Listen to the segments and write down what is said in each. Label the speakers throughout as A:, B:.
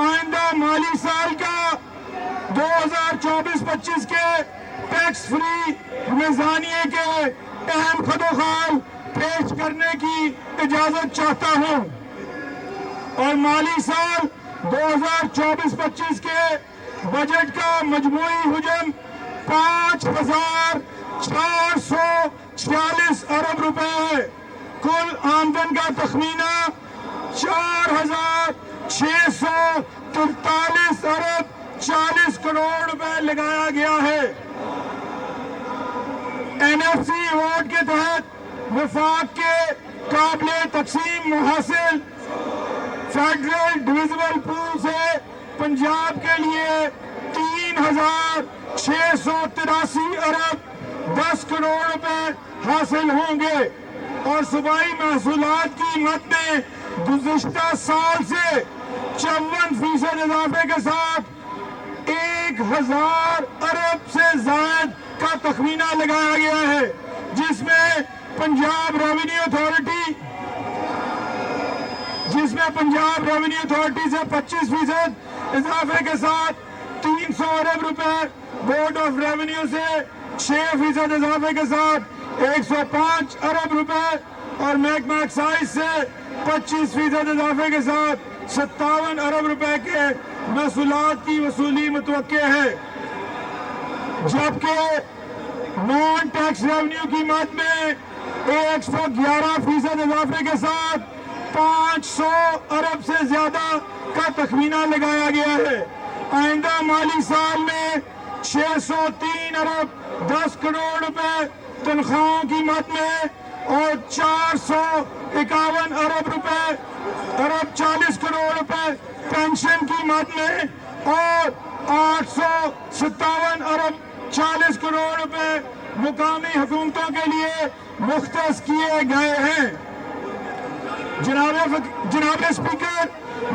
A: آئندہ مالی سال کا 2024-25 کے ٹیکس فری میزانیے کے اہم خدوخال پیش کرنے کی اجازت چاہتا ہوں اور مالی سال 2024-25 کے بجٹ کا مجموعی حجم 5,446 ارب روپے ہے۔ کل آمدن کا تخمینہ 4,643 ارب 40 کروڑ روپے لگایا گیا ہے۔ NFC ایوارڈ کے تحت وفاق کے قابل تقسیم محاصل فیڈرل ڈویزبل پول سے پنجاب کے لیے 3,683 ارب 10 کروڑ روپے حاصل ہوں گے اور صوبائی محصولات کی مد میں گزشتہ سال سے 54% اضافے کے ساتھ 1,000 ارب سے زائد کا تخمینہ لگایا گیا ہے، جس میں پنجاب ریونیو اتھارٹی سے 25% اضافے کے ساتھ 300 ارب روپے، بورڈ آف ریونیو سے 6% اضافے کے ساتھ 105 ارب روپے اور محکمہ ایکسائز سے 25% اضافے کے ساتھ 57 ارب روپے کے محصولات کی وصولی متوقع ہے، جبکہ نان ٹیکس ریونیو کی مد میں 111% اضافے کے ساتھ 500 ارب سے زیادہ کا تخمینہ لگایا گیا ہے۔ آئندہ مالی سال میں 603 ارب 10 کروڑ روپے تنخواہوں کی مد میں اور 451 ارب 40 کروڑ روپے پینشن کی مد میں اور 857 ارب 40 کروڑ روپے مقامی حکومتوں کے لیے مختص کیے گئے ہیں۔ جناب اسپیکر،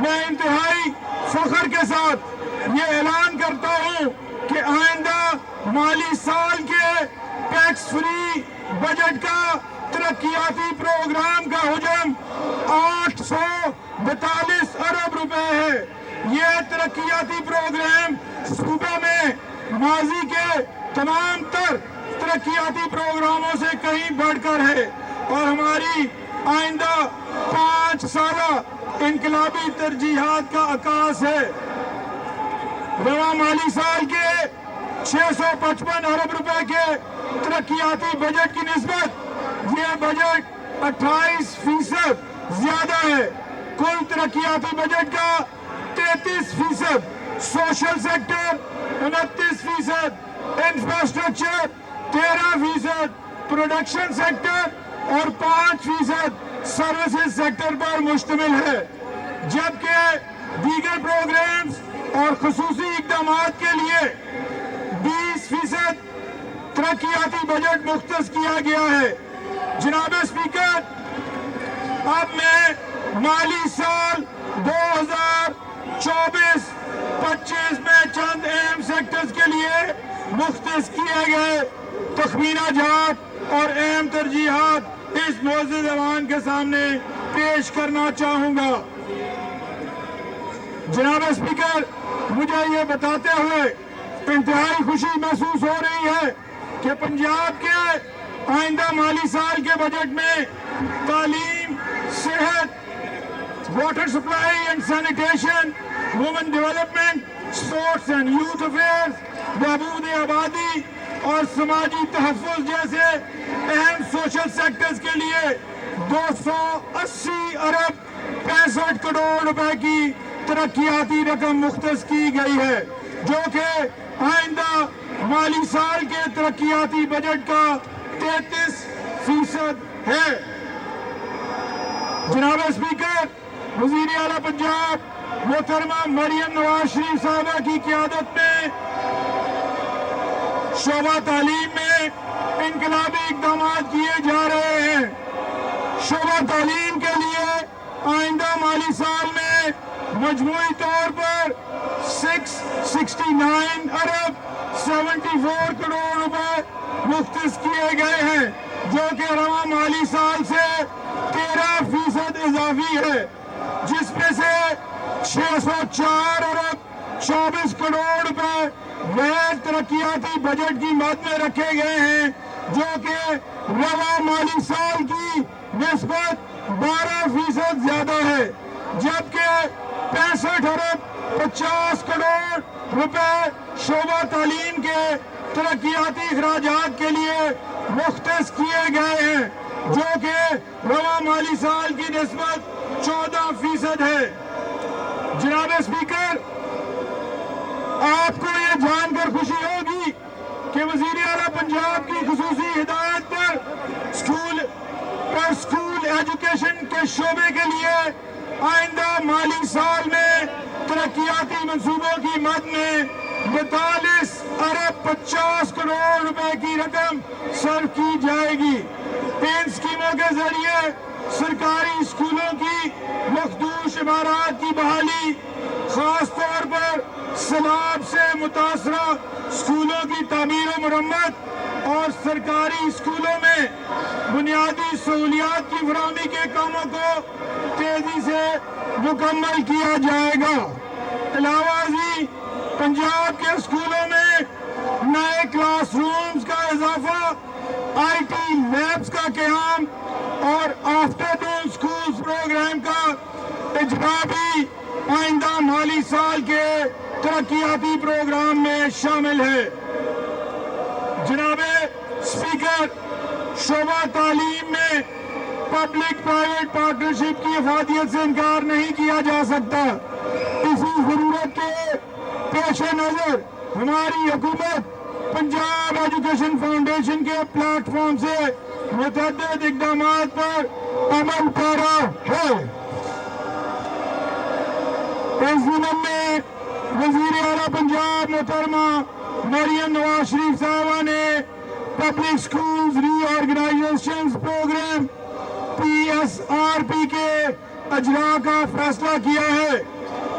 A: میں انتہائی فخر کے ساتھ یہ اعلان کرتا ہوں کہ آئندہ مالی سال کے ٹیکس فری بجٹ کا ترقیاتی پروگرام کا حجم 842 ارب روپے ہے۔ یہ ترقیاتی پروگرام صوبے میں ماضی کے تمام تر ترقیاتی پروگراموں سے کہیں بڑھ کر ہے اور ہماری آئندہ 5 سالہ انقلابی ترجیحات کا عکاس ہے۔ رواں مالی سال کے 655 ارب روپے کے ترقیاتی بجٹ کی نسبت یہ بجٹ 28% زیادہ ہے۔ کل ترقیاتی بجٹ کا 33%، social sector 29%، infrastructure 13%، production sector اور 5% سروسز سیکٹر پر مشتمل ہے، جبکہ دیگر پروگرامز اور خصوصی اقدامات کے لیے 20% ترقیاتی بجٹ مختص کیا گیا ہے۔ جناب اسپیکر، اب میں مالی سال 2024-25 میں چند اہم سیکٹرز کے لیے مختص کیے گئے تخمینہ جات اور اہم ترجیحات اس معزز ایوان کے سامنے پیش کرنا چاہوں گا۔ جناب اسپیکر، مجھے یہ بتاتے ہوئے انتہائی خوشی محسوس ہو رہی ہے کہ پنجاب کے آئندہ مالی سال کے بجٹ میں تعلیم، صحت، water supply and sanitation, women development, sports and youth affairs, بہبود آبادی اور سماجی تحفظ جیسے اہم سوشل سیکٹرز کے لیے 280 ارب 65 کروڑ روپے کی ترقیاتی رقم مختص کی گئی ہے، جو کہ آئندہ مالی سال کے ترقیاتی بجٹ کا 33% ہے۔ جناب اسپیکر، وزیر اعلیٰ پنجاب محترمہ مریم نواز شریف صاحبہ کی قیادت میں شعبہ تعلیم میں انقلابی اقدامات کیے جا رہے ہیں۔ شعبہ تعلیم کے لیے آئندہ مالی سال میں مجموعی طور پر 669 ارب 74 کروڑ روپے مختص کیے گئے ہیں، جو کہ رواں مالی سال سے 13% اضافی ہے، جس میں سے 604 अरब 24 करोड़ रुपए गैर तरक्याती बजट की मद में रखे गए हैं, जो कि रवा माली साल की निस्बत 12% ज्यादा है, जबकि 65 अरब 50 करोड़ रुपए शोबा तालीम के तरक्याती अखराजात के लिए मुख्तस किए गए हैं, जो कि रवा माली साल की निस्बत 14% है। जनाब स्पीकर, आपको ये जानकर खुशी होगी कि वज़ीर आला पंजाब की खुसूसी हिदायत पर स्कूल एजुकेशन के शोबे के लिए आइंदा माली साल में तरक्याती मंसूबों की मद में 42 अरब 50 करोड़ रुपए की रकम सर्व की जाएगी। इन स्कीमों के जरिए सरकारी स्कूलों की मखदूश इमारत की बहाली, खास तौर पर सैलाब से मुतासरा स्कूलों की तामीर और मरम्मत और सरकारी स्कूलों में बुनियादी सहूलियात की फराहमी के कामों को तेजी से मुकम्मल किया जाएगा। अलावा पंजाब के स्कूलों में नए क्लासरूम्स का इजाफा, IT लैब्स का क़याम और आफ्टरनून स्कूल्स प्रोग्राम का इजरा भी आइंदा माली साल के तरक्याती प्रोग्राम में शामिल है। जनाब स्पीकर, शोबा तालीम में पब्लिक प्राइवेट पार्टनरशिप की अफादियत से इनकार नहीं किया जा सकता। इसी जरूरत के पेश नजर हमारी हुकूमत पंजाब एजुकेशन फाउंडेशन के प्लेटफॉर्म से मुतअद्दिद इक़दामात पर अमल कर रहा है। इस ज़िम्न में वज़ीर आला पंजाब मोहतरमा मरियम नवाज शरीफ साहबा ने public schools reorganization program PSRP के अजरा का फैसला किया है,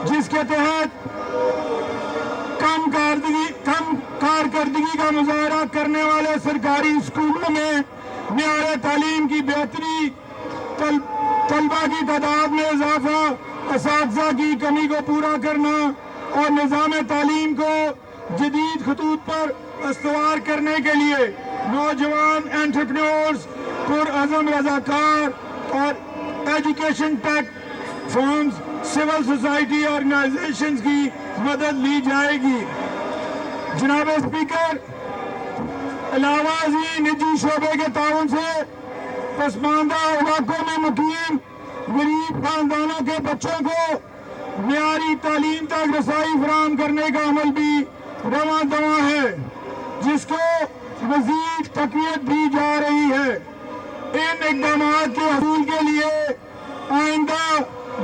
A: जिसके तहत कम कारकर्दगी का मुजाहरा करने वाले सरकारी स्कूलों में मेयार तालीम की बेहतरी, तलबा की तादाद में इजाफा, असातिज़ा की कमी को पूरा करना और निज़ाम तालीम को जदीद खतूत पर अस्तवार करने के लिए नौजवान एंटरप्रेन्योर्स, पुरअज़म रज़ाकार और education tech firms, civil society organizations की मदद ली जाएगी। जनाब स्पीकर, अलावा निजी शोबे के ताउन से पसमानदा इलाकों में मुकीम गरीब खानदानों के बच्चों को मियारी तालीम तक रसाई फराहम करने का अमल भी रवां दवां है, जिसको मजीद तक़वियत दी जा रही है। इन इक़दामात के हसूल के लिए आइंदा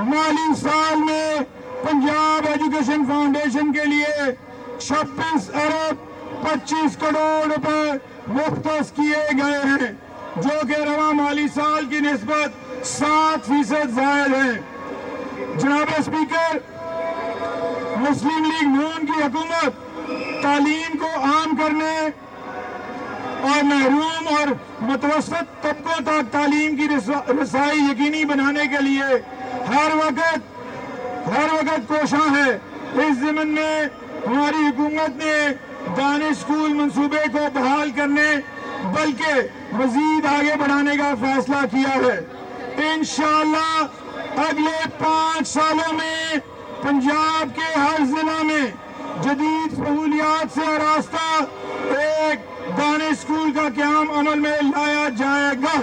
A: माली साल में पंजाब एजुकेशन फाउंडेशन के लिए 26 अरब 25 करोड़ रुपए मुख्तस किए गए हैं, जो कि रवा माली साल की निस्बत 7% ज़ायद है। जनाब स्पीकर, मुस्लिम लीग नून की हुकूमत तालीम को आम करने और महरूम और मुतवस्सित तबकों तक तालीम की रसाई यकीनी बनाने के लिए हर वक्त कोशां है। इस ज़मीन में हमारी हुकूमत ने दानिश स्कूल मंसूबे को बहाल करने बल्कि मजीद आगे बढ़ाने का फैसला किया है। इंशाअल्लाह अगले 5 सालों में पंजाब के हर जिला में जदीद सहूलियात से आरास्ता एक दानिश स्कूल का क़याम अमल में लाया जाएगा।